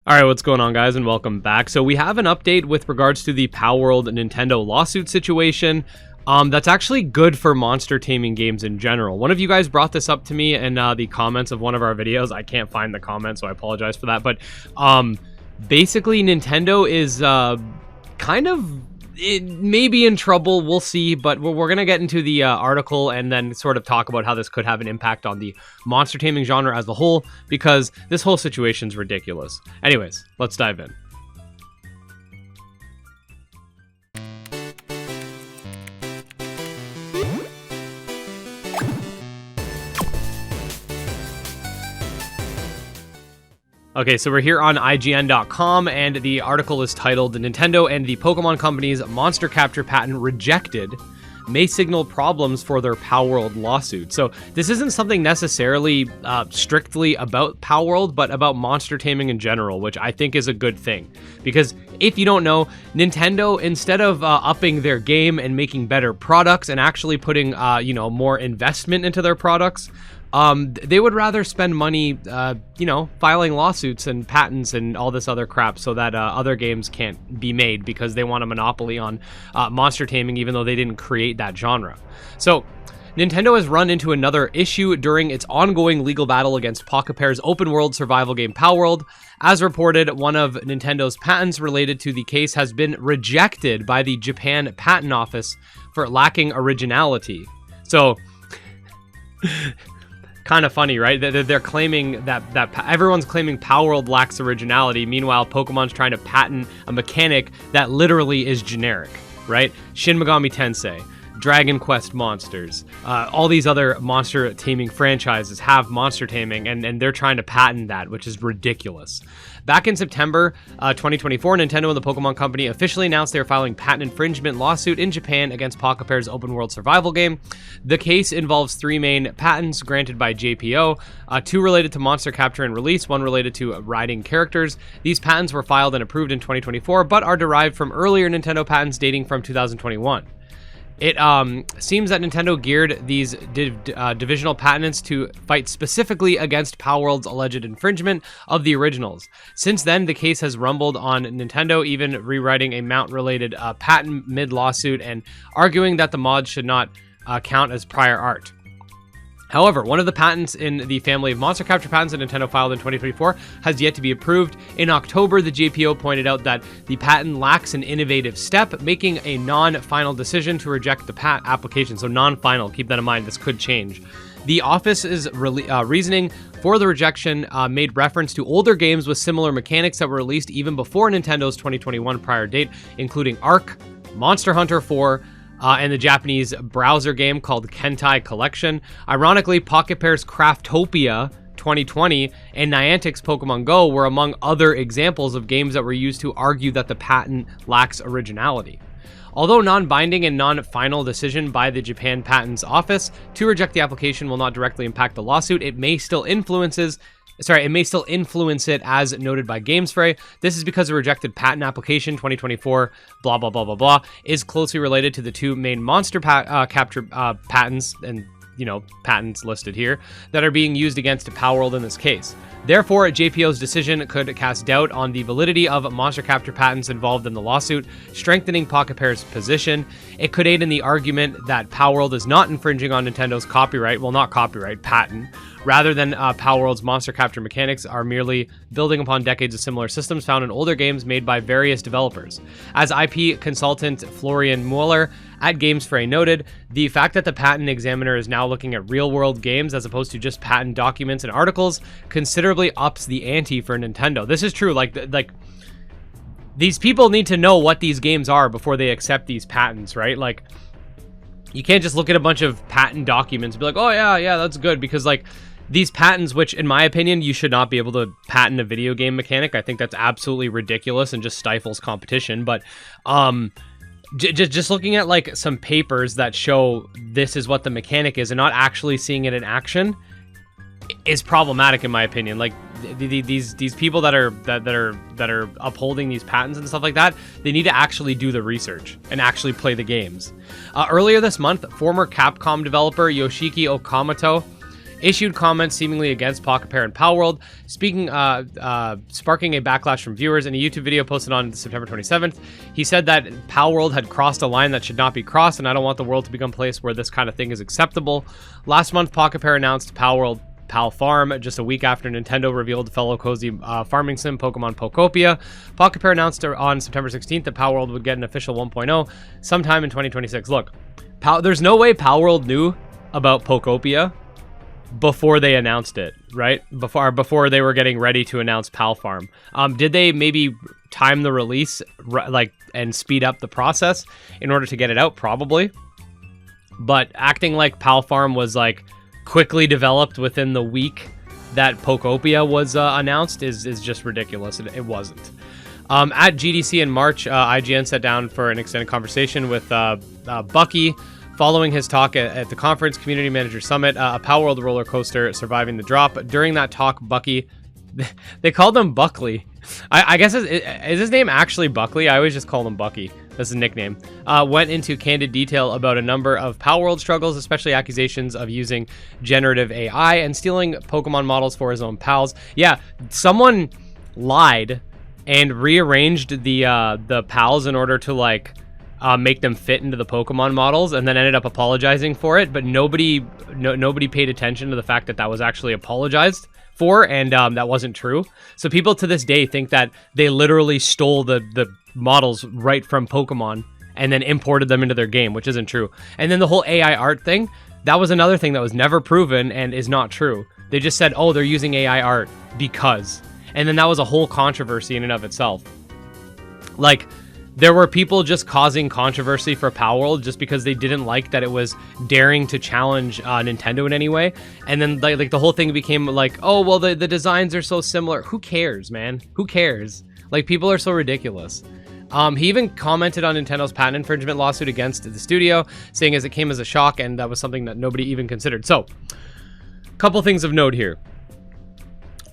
Alright, what's going on, guys, and welcome back. So we have an update with regards to the palworld Nintendo lawsuit situation. That's actually good for monster taming games in general. One of you guys brought this up to me in the comments of one of our videos. I can't find the comment, so I apologize for that. But basically, Nintendo is it may be in trouble. We'll see, but we're going to get into the article and then sort of talk about how this could have an impact on the monster taming genre as a whole, because this whole situation's ridiculous. Anyways, let's dive in. Okay, so we're here on IGN.com, and the article is titled, "Nintendo and the Pokemon Company's monster capture patent rejected may signal problems for their palworld lawsuit." So this isn't something necessarily strictly about palworld, but about monster taming in general, which I think is a good thing. Because if you don't know, Nintendo, instead of upping their game and making better products and actually putting more investment into their products, they would rather spend money, filing lawsuits and patents and all this other crap so that other games can't be made, because they want a monopoly on monster taming, even though they didn't create that genre. So Nintendo has run into another issue during its ongoing legal battle against Pocketpair's open world survival game palworld. As reported, one of Nintendo's patents related to the case has been rejected by the Japan Patent Office for lacking originality. So kind of funny, right? They're claiming that everyone's claiming palworld lacks originality. Meanwhile, Pokemon's trying to patent a mechanic that literally is generic, right? Shin Megami Tensei, Dragon Quest monsters, all these other monster taming franchises have monster taming, and they're trying to patent that, which is ridiculous. Back in September 2024, Nintendo and the Pokemon Company officially announced they were filing patent infringement lawsuit in Japan against Pocketpair's open world survival game. The case involves three main patents granted by JPO, two related to monster capture and release, one related to riding characters. These patents were filed and approved in 2024, but are derived from earlier Nintendo patents dating from 2021. It seems that Nintendo geared these divisional patents to fight specifically against palworld's alleged infringement of the originals. Since then, the case has rumbled on Nintendo, even rewriting a mount-related patent mid-lawsuit and arguing that the mod should not count as prior art. However, one of the patents in the family of monster capture patents that Nintendo filed in 2024 has yet to be approved. In October, the JPO pointed out that the patent lacks an innovative step, making a non-final decision to reject the patent application. So non-final, keep that in mind, this could change. The office's reasoning for the rejection made reference to older games with similar mechanics that were released even before Nintendo's 2021 prior date, including Ark, Monster Hunter 4, and the Japanese browser game called Kentai Collection. Ironically, Pocketpair's Craftopia 2020 and Niantic's Pokemon Go were among other examples of games that were used to argue that the patent lacks originality. Although non-binding and non-final decision by the Japan Patents Office to reject the application will not directly impact the lawsuit, it may still influence it, as noted by GamesFray. This is because the rejected patent application 2024 blah blah blah blah blah is closely related to the two main monster capture patents and patents listed here that are being used against palworld in this case. Therefore, JPO's decision could cast doubt on the validity of monster capture patents involved in the lawsuit, strengthening Pocketpair's position. It could aid in the argument that palworld is not infringing on Nintendo's patent, rather than palworld's monster capture mechanics are merely building upon decades of similar systems found in older games made by various developers. As IP consultant Florian Mueller at GamesFray noted, the fact that the patent examiner is now looking at real-world games as opposed to just patent documents and articles considerably ups the ante for Nintendo. This is true. Like these people need to know what these games are before they accept these patents, right? Like, you can't just look at a bunch of patent documents and be like, oh yeah, that's good, because like these patents, which in my opinion, you should not be able to patent a video game mechanic. I think that's absolutely ridiculous and just stifles competition. But just looking at like some papers that show this is what the mechanic is and not actually seeing it in action is problematic in my opinion. Like these people that are upholding these patents and stuff like that, they need to actually do the research and actually play the games. Earlier this month, former Capcom developer Yoshiki Okamoto issued comments seemingly against Pocket and Palworld, sparking a backlash from viewers. In a YouTube video posted on September 27th, he said that Palworld had crossed a line that should not be crossed, and I don't want the world to become a place where this kind of thing is acceptable. Last month, Pocket announced Palworld Pal Farm, just a week after Nintendo revealed fellow cozy farming sim Pokemon Pokopia. Pocket announced on September 16th that Palworld would get an official 1.0 sometime in 2026. Look, there's no way Palworld knew about Pokopia before they announced it, right? Before they were getting ready to announce Pal Farm. Did they maybe time the release and speed up the process in order to get it out? Probably. But acting like Pal Farm was like quickly developed within the week that Pokopia was announced is just ridiculous. It wasn't. At GDC in March, IGN sat down for an extended conversation with Bucky. Following his talk at the conference Community Manager Summit, a Palworld roller coaster surviving the drop. During that talk, Bucky, they called him Buckley. I guess, is his name actually Buckley? I always just call him Bucky. That's his nickname. Went into candid detail about a number of Palworld struggles, especially accusations of using generative AI and stealing Pokemon models for his own pals. Yeah, someone lied and rearranged the pals in order to make them fit into the Pokemon models, and then ended up apologizing for it. But nobody paid attention to the fact that was actually apologized for, and that wasn't true. So people to this day think that they literally stole the models right from Pokemon and then imported them into their game, which isn't true. And then the whole AI art thing, that was another thing that was never proven and is not true. They just said, oh, they're using AI art because. And then that was a whole controversy in and of itself. There were people just causing controversy for Palworld just because they didn't like that it was daring to challenge Nintendo in any way. And then the whole thing became like, oh, well, the designs are so similar. Who cares, man? Who cares? People are so ridiculous. He even commented on Nintendo's patent infringement lawsuit against the studio, saying as it came as a shock and that was something that nobody even considered. So, couple things of note here.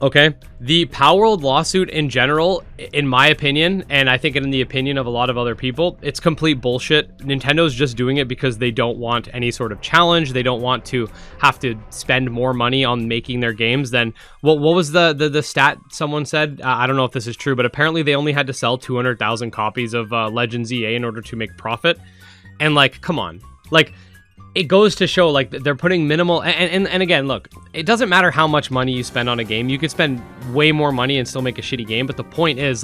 Okay, the Palworld lawsuit in general, in my opinion, and I think in the opinion of a lot of other people, it's complete bullshit. Nintendo's just doing it because they don't want any sort of challenge. They don't want to have to spend more money on making their games than what was the stat someone said? I don't know if this is true, but apparently they only had to sell 200,000 copies of Legends EA in order to make profit. And come on, it goes to show they're putting minimal and again, look, it doesn't matter how much money you spend on a game. You could spend way more money and still make a shitty game, but the point is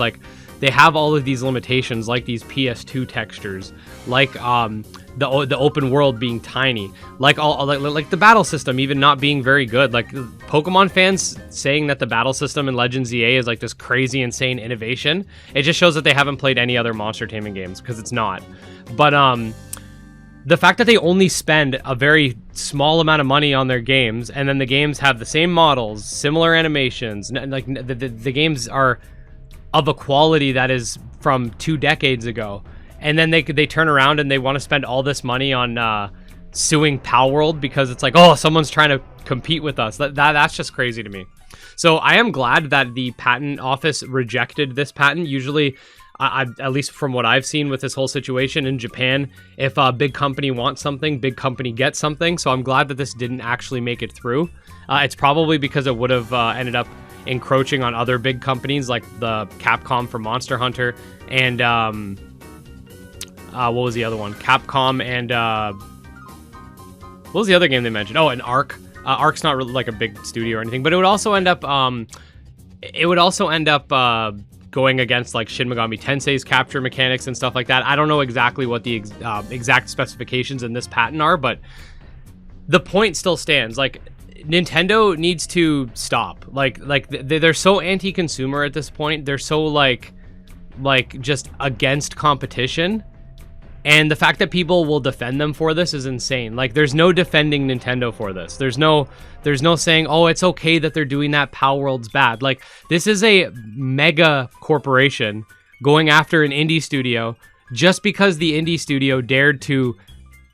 they have all of these limitations, like these PS2 textures, the open world being tiny, like the battle system even not being very good. Pokemon fans saying that the battle system in Legends EA is this crazy insane innovation, it just shows that they haven't played any other monster taming games, because it's not. But the fact that they only spend a very small amount of money on their games, and then the games have the same models, similar animations, the games are of a quality that is from 2 decades ago, and then they turn around and they want to spend all this money on suing Palworld because it's someone's trying to compete with us. That's just crazy to me. So I am glad that the patent office rejected this patent. Usually, at least from what I've seen with this whole situation in Japan, if a big company wants something, big company gets something. So I'm glad that this didn't actually make it through. It's probably because it would have ended up encroaching on other big companies like the Capcom for Monster Hunter and what was the other one? Capcom and what was the other game they mentioned? Oh, and Arc. Arc's not really a big studio or anything, but it would also end up going against Shin Megami Tensei's capture mechanics and stuff like that. I don't know exactly what the exact specifications in this patent are, but the point still stands. Nintendo needs to stop. They're so anti-consumer at this point. They're so just against competition. And the fact that people will defend them for this is insane. There's no defending Nintendo for this. There's no saying, oh, it's okay that they're doing that. Palworld's bad. This is a mega corporation going after an indie studio just because the indie studio dared to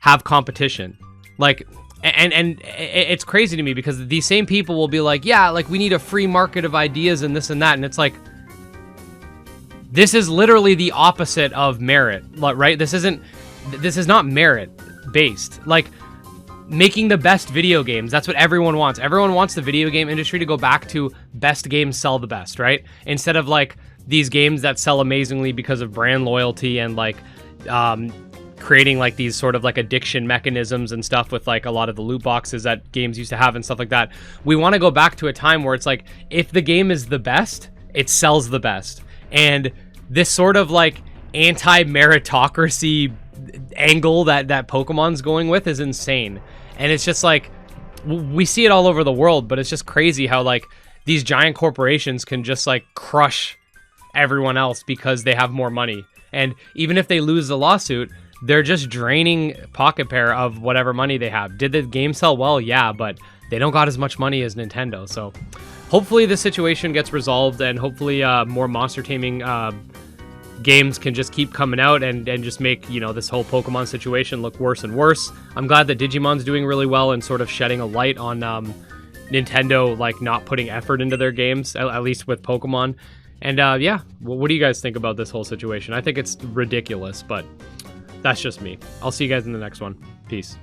have competition. And it's crazy to me because these same people will be yeah, we need a free market of ideas and this and that. And it's this is literally the opposite of merit, right? This is not merit based. making the best video games. That's what everyone wants. Everyone wants the video game industry to go back to best games sell the best, right? Instead of like these games that sell amazingly because of brand loyalty and like creating like these sort of like addiction mechanisms and stuff with like a lot of the loot boxes that games used to have and stuff like that. We want to go back to a time where it's like, if the game is the best, it sells the best. And this sort of like anti-meritocracy angle that Pokemon's going with is insane. And it's just like, we see it all over the world, but it's just crazy how like these giant corporations can just like crush everyone else because they have more money. And even if they lose the lawsuit, they're just draining Pocket Pair of whatever money they have. Did the game sell well? Yeah, but they don't got as much money as Nintendo. So hopefully this situation gets resolved, and hopefully more monster taming games can just keep coming out and just make, you know, this whole Pokemon situation look worse and worse. I'm glad that Digimon's doing really well and sort of shedding a light on Nintendo like not putting effort into their games, at least with Pokemon. And yeah, what do you guys think about this whole situation? I think it's ridiculous, but that's just me. I'll see you guys in the next one. Peace.